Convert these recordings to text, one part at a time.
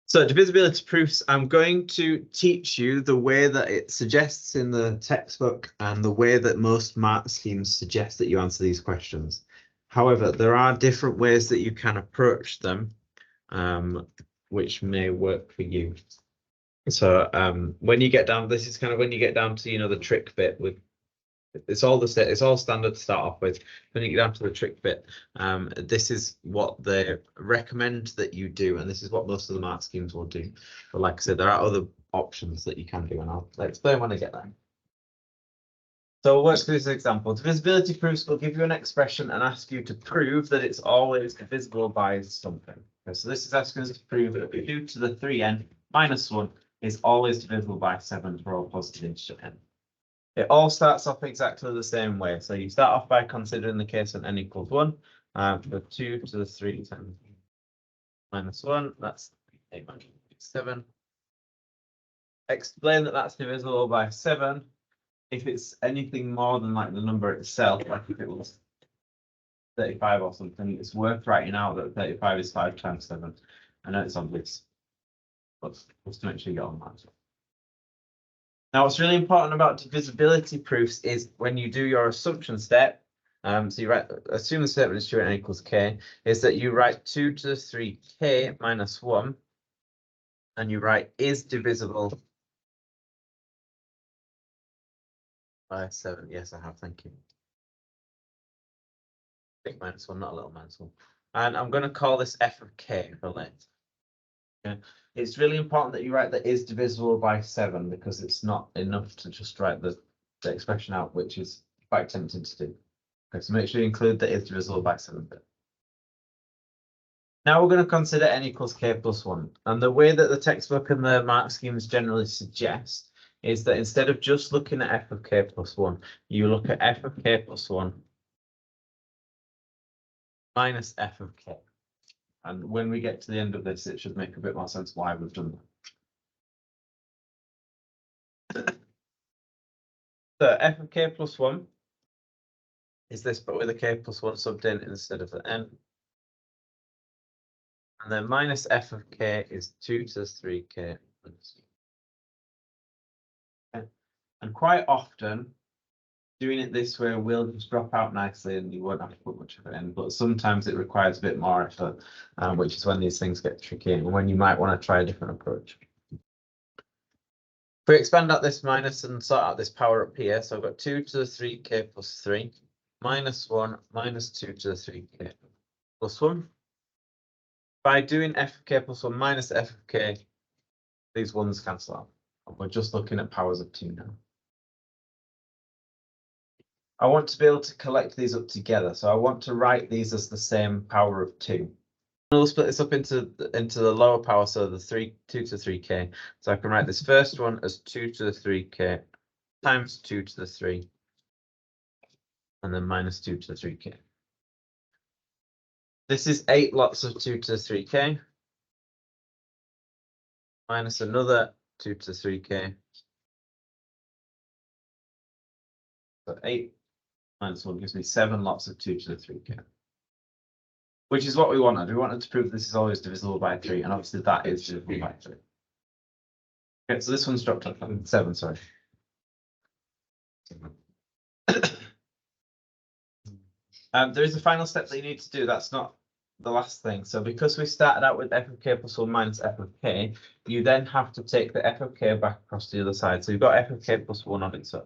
So divisibility proofs, I'm going to teach you the way that it suggests in the textbook and the way that most mark schemes suggest that you answer these questions. However, there are different ways that you can approach them, which may work for you. So when you get down, this is kind of when you get down to, the trick bit with, it's all standard to start off with. When you get down to the trick bit, this is what they recommend that you do, and this is what most of the mark schemes will do. But like I said, there are other options that you can do, and I'll explain when I get there. So we'll work through this example. Divisibility proofs will give you an expression and ask you to prove that it's always divisible by something. Okay, so this is asking us to prove that 2 to the 3n minus 1 is always divisible by 7 for all positive integer n. It all starts off exactly the same way. So you start off by considering the case when n equals 1. For 2 to the 3 times minus 1, that's 8 minus 7. Explain that that's divisible by 7 if it's anything more than like the number itself, like if it was 35 or something. It's worth writing out that 35 is 5 times 7. I know it's obvious, but just to make sure you get on that. Now, what's really important about divisibility proofs is when you do your assumption step, so you assume the statement is true and n equals k, is that you write 2 to the 3k minus 1, and you write is divisible by 7. Yes, I have, thank you. Big minus 1, not a little minus 1. And I'm going to call this f of k for later. Okay. It's really important that you write that is divisible by 7 because it's not enough to just write the expression out, which is quite tempting to do. Okay, so make sure you include that is divisible by 7 bit. Now we're going to consider n equals k plus 1. And the way that the textbook and the mark schemes generally suggest is that instead of just looking at f of k plus 1, you look at f of k plus 1 minus f of k. And when we get to the end of this, it should make a bit more sense why we've done that. So f of k plus 1 is this, but with a k plus 1 subbed in instead of the n. And then minus f of k is 2 to the 3k. And quite often, doing it this way will just drop out nicely and you won't have to put much of it in. But sometimes it requires a bit more effort, which is when these things get tricky and when you might want to try a different approach. If we expand out this minus and sort out this power up here, so I've got 2 to the 3k plus 3, minus 1, minus 2 to the 3k plus 1. By doing f of k plus 1 minus f of k, these ones cancel out. We're just looking at powers of 2 now. I want to be able to collect these up together, so I want to write these as the same power of 2. We'll split this up into the lower power, so the 2 to 3k. So I can write this first one as 2 to the 3k times 2 to the 3, and then minus 2 to the 3k. This is 8 lots of 2 to the 3k, minus another 2 to the 3k. So 8 minus 1 gives me 7 lots of 2 to the 3k. Which is what we wanted. We wanted to prove this is always divisible by 3, and obviously that is divisible by 3. Okay, so this one's dropped up 7, sorry. There is a final step that you need to do. That's not the last thing. So because we started out with f of k plus 1 minus f of k, you then have to take the f of k back across to the other side. So you've got f of k plus 1 on its own.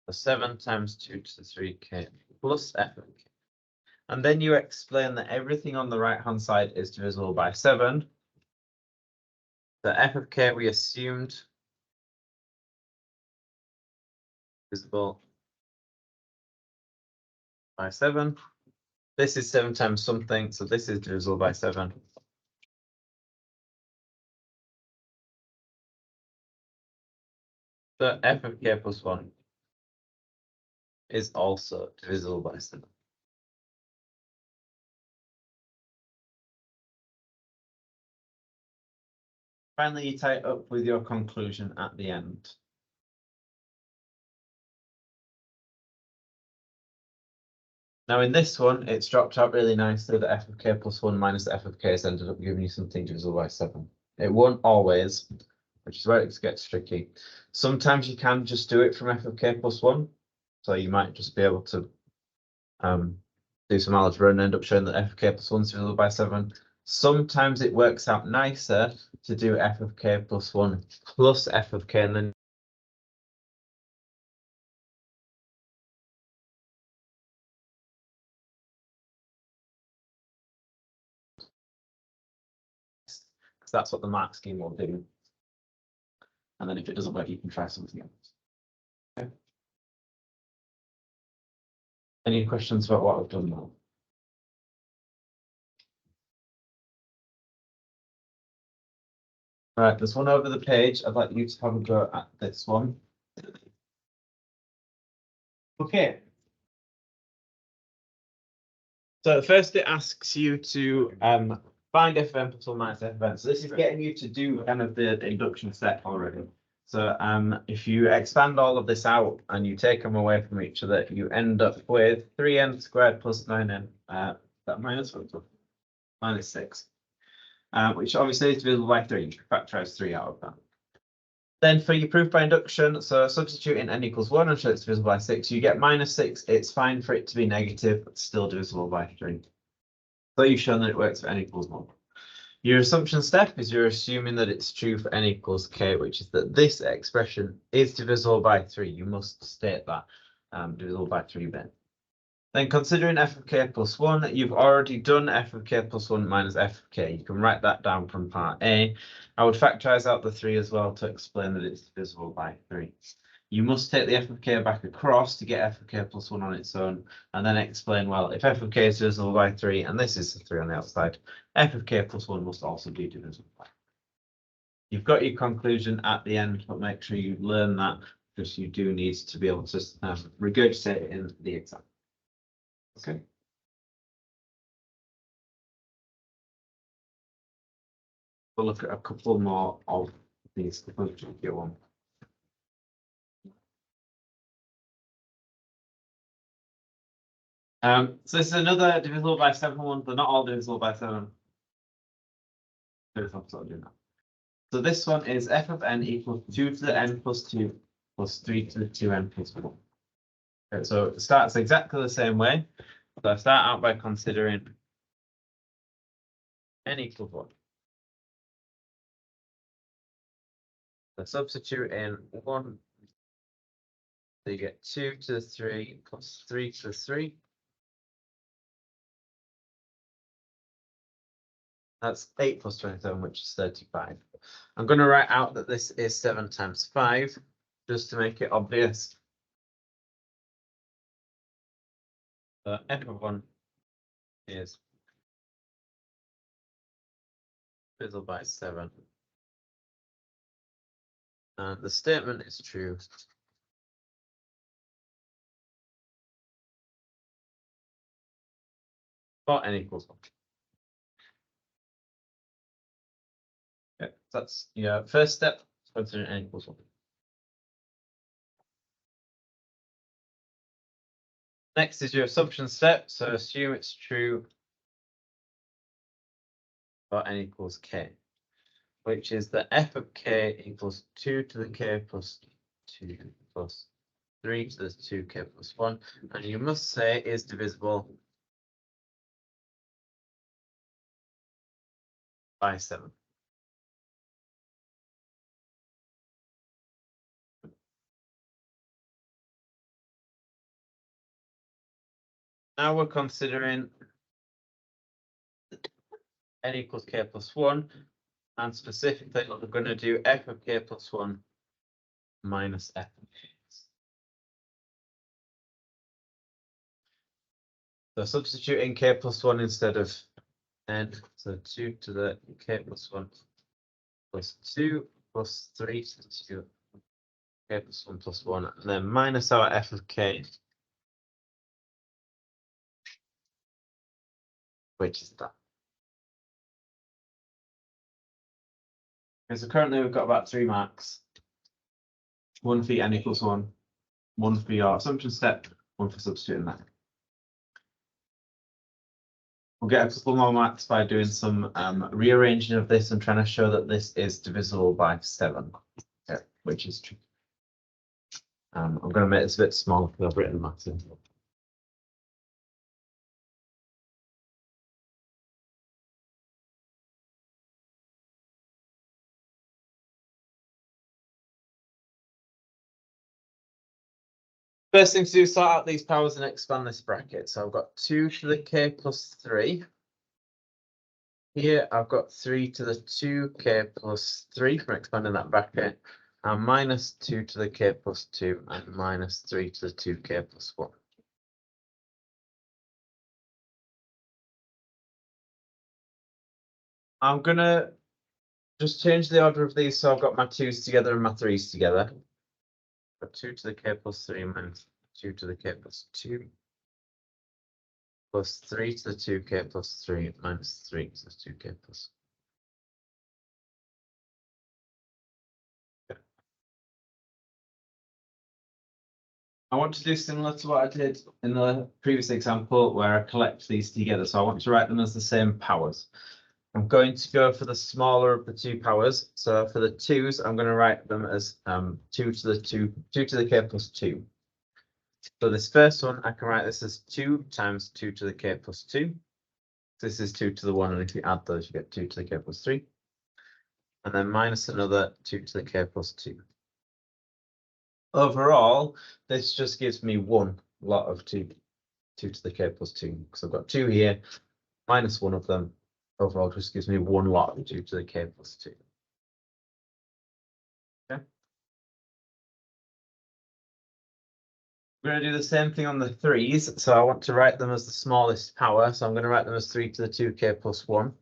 So 7 times 2 to the 3k plus f of k. And then you explain that everything on the right-hand side is divisible by 7. The f of k we assumed divisible by 7. This is 7 times something, so this is divisible by 7. So f of k plus 1 is also divisible by 7. Finally, you tie it up with your conclusion at the end. Now in this one, it's dropped out really nicely that f of k plus 1 minus f of k has ended up giving you something divisible by 7. It won't always, which is where it gets tricky. Sometimes you can just do it from f of k plus 1. So you might just be able to do some algebra and end up showing that f of k plus 1 is divisible by 7. Sometimes it works out nicer to do f of k plus 1 plus f of k and then because that's what the mark scheme will do. And then if it doesn't work, you can try something else. Okay. Any questions about what I've done now? Right, there's one over the page. I'd like you to have a go at this one. Okay. So first it asks you to find f of n plus 1 minus f of n. So this is getting you to do kind of the induction step already. So if you expand all of this out and you take them away from each other, you end up with 3n squared plus 9n, that minus 6, which obviously is divisible by 3. You can factorize 3 out of that. Then for your proof by induction, so substitute in n equals 1 and show it's divisible by 6, you get minus 6. It's fine for it to be negative, but still divisible by 3. So you've shown that it works for n equals 1. Your assumption step is you're assuming that it's true for n equals k, which is that this expression is divisible by 3. You must state that divisible by 3 then. Then considering f of k plus 1, you've already done f of k plus 1 minus f of k. You can write that down from part A. I would factorize out the 3 as well to explain that it's divisible by 3. You must take the f of k back across to get f of k plus 1 on its own, and then explain, well, if f of k is divisible by 3, and this is the 3 on the outside, f of k plus 1 must also be divisible by 3. You've got your conclusion at the end, but make sure you learn that, because you do need to be able to regurgitate it in the exam. Okay. We'll look at a couple more of these. Get one. So this is another divisible by 7 one. They're not all divisible by 7. So this one is f of n equals 2 to the n plus 2 plus 3 to the 2n plus 1. Okay, so it starts exactly the same way. So I start out by considering n equals 1. So substitute in 1. So you get 2 to the 3 plus 3 to the 3. That's 8 plus 27, which is 35. I'm going to write out that this is 7 times 5, just to make it obvious. So f of 1 is divisible by 7. And the statement is true. For n equals 1. Okay, that's your first step, considering n equals 1. Next is your assumption step. So assume it's true for n equals k, which is that f of k equals 2 to the k plus 2 plus 3 to the 2k plus 1. And you must say is divisible by 7. Now we're considering n equals k plus 1, and specifically we're going to do f of k plus 1 minus f of k. So substituting k plus 1 instead of n, so 2 to the k plus 1 plus 2 plus 3 to 2 k plus 1 plus 1, and then minus our f of k, which is that. Okay, so currently we've got about 3 marks. 1 for n equals 1, 1 for your assumption step, 1 for substituting that. We'll get a couple more marks by doing some rearranging of this and trying to show that this is divisible by 7, which is true. I'm going to make this a bit smaller because I've written maths in. First thing to do is sort out these powers and expand this bracket. So I've got 2 to the k plus 3. Here I've got 3 to the 2k plus 3 from expanding that bracket, and minus 2 to the k plus 2 and minus 3 to the 2k plus 1. I'm going to just change the order of these so I've got my 2's together and my 3's together. Got 2 to the k plus 3 minus 2 to the k plus 2 plus 3 to the 2k plus 3 minus 3 to the 2k plus 1. I want to do similar to what I did in the previous example where I collect these together. So I want to write them as the same powers. I'm going to go for the smaller of the 2 powers. So for the 2's, I'm going to write them as 2 to the k plus 2. So this first one, I can write this as 2 times 2 to the k plus 2. This is 2 to the 1, and if you add those, you get 2 to the k plus 3. And then minus another 2 to the k plus 2. Overall, this just gives me one lot of 2 to the k plus 2, because I've got 2 here, minus one of them. Overall, just gives me one lot of 2 to the k plus 2. Okay. We're going to do the same thing on the 3's. So I want to write them as the smallest power. So I'm going to write them as 3 to the 2k plus 1.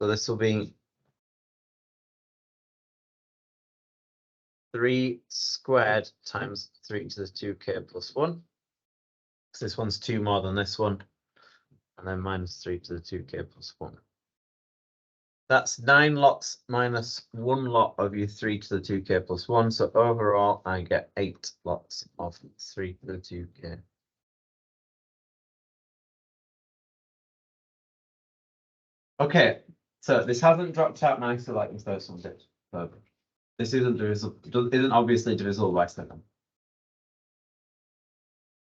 So this will be 3 squared times 3 to the 2k plus 1. So this one's 2 more than this one. And then minus 3 to the 2k plus 1. That's 9 lots minus 1 lot of your 3 to the 2k plus 1. So overall, I get 8 lots of 3 to the 2k. Okay, so this hasn't dropped out nicely like the first one did. So this isn't obviously divisible by 7.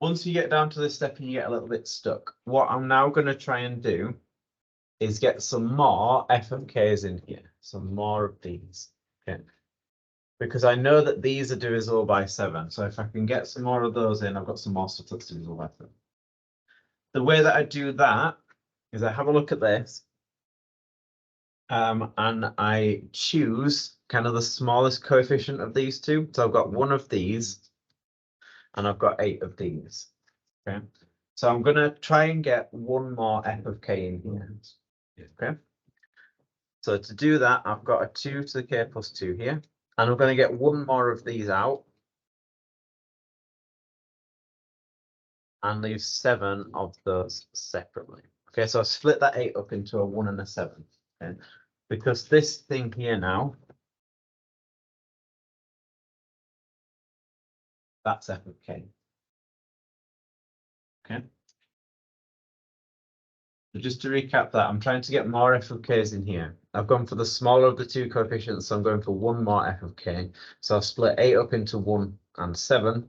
Once you get down to this step and you get a little bit stuck, what I'm now going to try and do is get some more f of k's in here, some more of these. Okay. Because I know that these are divisible by 7. So if I can get some more of those in, I've got some more stuff that's divisible by 7. The way that I do that is I have a look at this and I choose kind of the smallest coefficient of these two. So I've got 1 of these and I've got 8 of these. Okay. So I'm going to try and get one more f of k in here. Okay. So to do that, I've got a 2 to the k plus 2 here. And I'm going to get one more of these out and leave 7 of those separately. Okay, so I split that 8 up into a 1 and a 7. Okay, because this thing here now, that's f of k. Okay. So just to recap that, I'm trying to get more f of k's in here. I've gone for the smaller of the 2 coefficients, so I'm going for one more f of k. So I'll split 8 up into 1 and 7.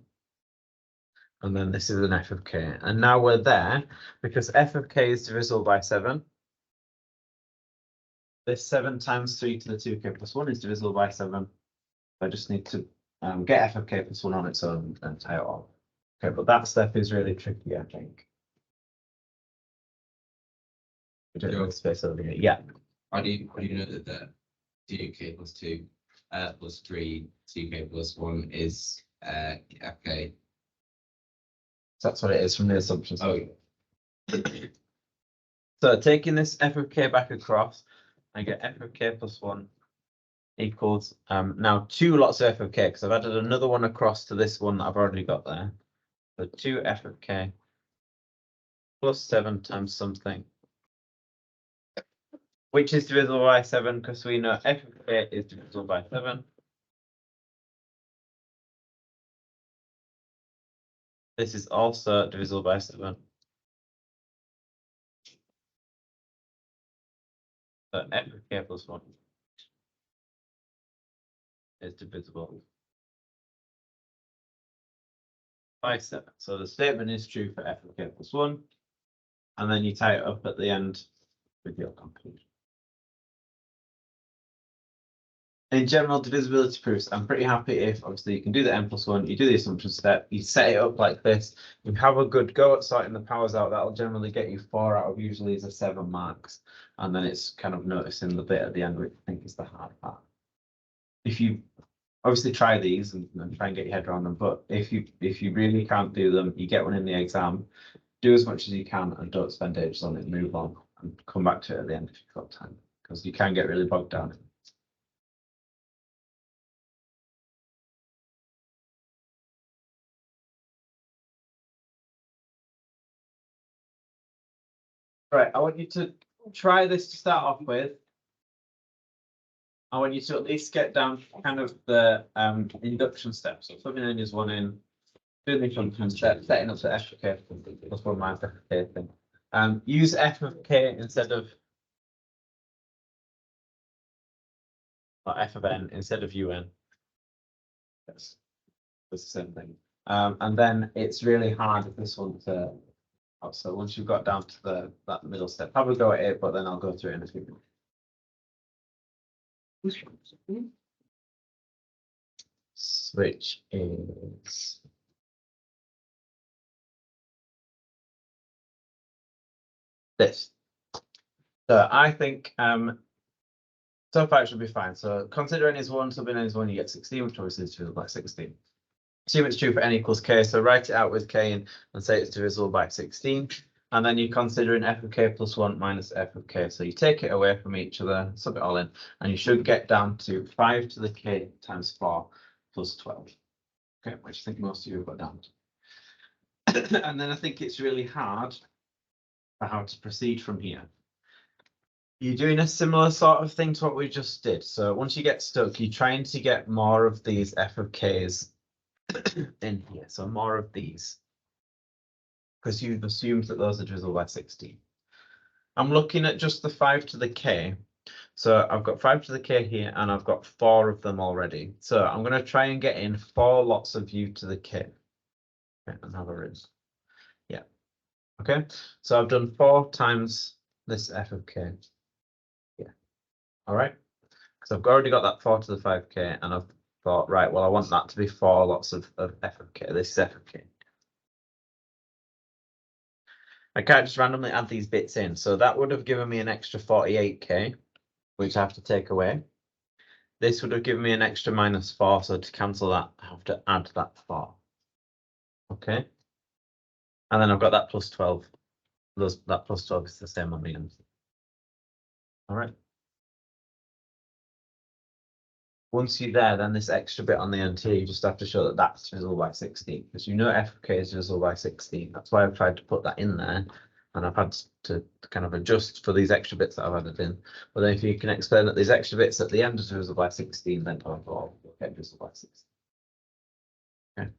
And then this is an f of k. And now we're there, because f of k is divisible by 7. This 7 times 3 to the 2k plus 1 is divisible by 7. I just need to get f of k plus 1 on its own and tie it off. Okay, but that step is really tricky, I think. We don't have space over here. Yeah. How do you know that the 2k plus 2 plus 3 2k plus 1 is fk? That's what it is from the assumptions. Oh, so taking this f of k back across, I get f of k plus 1 equals now 2 lots of f of k, because I've added another one across to this one that I've already got there. So 2 f of k plus 7 times something, which is divisible by 7, because we know f of k is divisible by 7. This is also divisible by 7. So f of k plus 1 is divisible by 7. So the statement is true for f of k plus 1. And then you tie it up at the end with your conclusion. In general divisibility proofs, I'm pretty happy if obviously you can do the n plus 1, you do the assumption step, you set it up like this, you have a good go at sorting the powers out, that'll generally get you 4 out of usually the 7 marks. And then it's kind of noticing the bit at the end, which I think is the hard part. If you obviously try these and try and get your head around them, but if you really can't do them, you get one in the exam, do as much as you can and don't spend ages on it, move on and come back to it at the end if you've got time, because you can get really bogged down. Right, I want you to try this to start off with. I want you to at least get down kind of the induction steps. So plugging in is one in, doing the function step, setting up the f of k plus 1 minus f of k thing. Use f of k instead of f of n instead of un. Yes, it's the same thing. And then it's really hard with this one to. So once you've got down to that middle step, have a go at it, but then I'll go through it in a few minutes. Which is this. So I think so far it should be fine. So consider n is 1, sub n is 1, you get 16, which obviously is divisible by 16. Assume it's true for n equals k, so write it out with k in and say it's divisible by 16. And then you're considering f of k plus 1 minus f of k. So you take it away from each other, sub it all in, and you should get down to 5 to the k times 4 plus 12. Okay, which I think most of you have got down to. And then I think it's really hard for how to proceed from here. You're doing a similar sort of thing to what we just did. So once you get stuck, you're trying to get more of these f of k's in here. So more of these, because you've assumed that those are divisible by 16. I'm looking at just the 5 to the k. So I've got 5 to the k here, and I've got 4 of them already. So I'm going to try and get in 4 lots of u to the k. Okay, another is. Yeah. Okay, so I've done 4 times this f of k. Yeah. All right. So I've already got that 4 to the 5k, and I've thought, right, well, I want that to be 4 lots of f of k. This is f of k. I can't just randomly add these bits in. So that would have given me an extra 48k, which I have to take away. This would have given me an extra minus 4. So to cancel that, I have to add that 4. Okay. And then I've got that plus 12. That plus 12 is the same on the end. All right. Once you're there, then this extra bit on the end here, you just have to show that that's divisible by 16, because you know f of k is divisible by 16. That's why I've tried to put that in there, and I've had to kind of adjust for these extra bits that I've added in. But then if you can explain that these extra bits at the end are divisible by 16, then I'll get divisible by 16. Okay.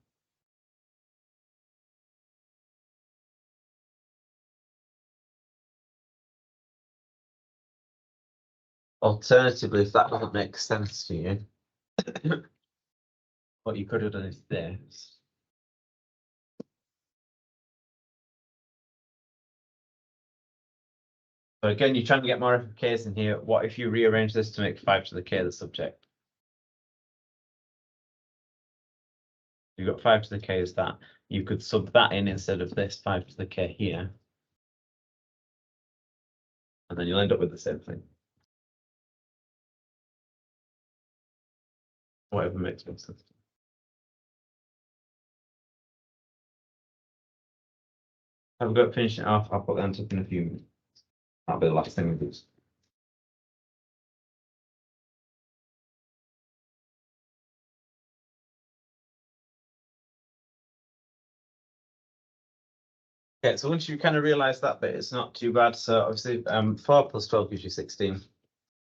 Alternatively, if that doesn't make sense to you, what you could have done is this. So again, you're trying to get more f of k's in here. What if you rearrange this to make 5 to the k the subject? You've got 5 to the k is that. You could sub that in instead of this 5 to the k here. And then you'll end up with the same thing. Whatever makes more sense. Have a go at finishing it off. I'll put the answer up in a few minutes. That'll be the last thing we do. Okay, so once you kind of realize that bit, it's not too bad. So obviously 4 plus 12 gives you 16.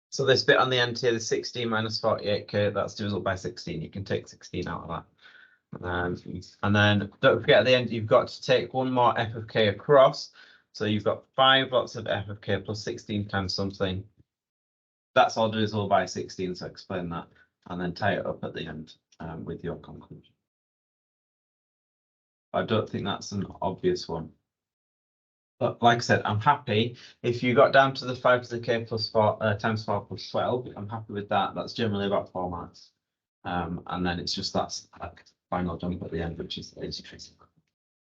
So this bit on the end here, the 16 minus 48k, that's divisible by 16. You can take 16 out of that. And then don't forget at the end, you've got to take one more f of k across. So you've got 5 lots of f of k plus 16 times something. that's all divisible by 16, so explain that, and then tie it up at the end with your conclusion. I don't think that's an obvious one. But like I said, I'm happy if you got down to the 5 to the k plus 4 times 4 plus 12. I'm happy with that. That's generally about 4 marks. And then it's just that's like final jump at the end, which is critical.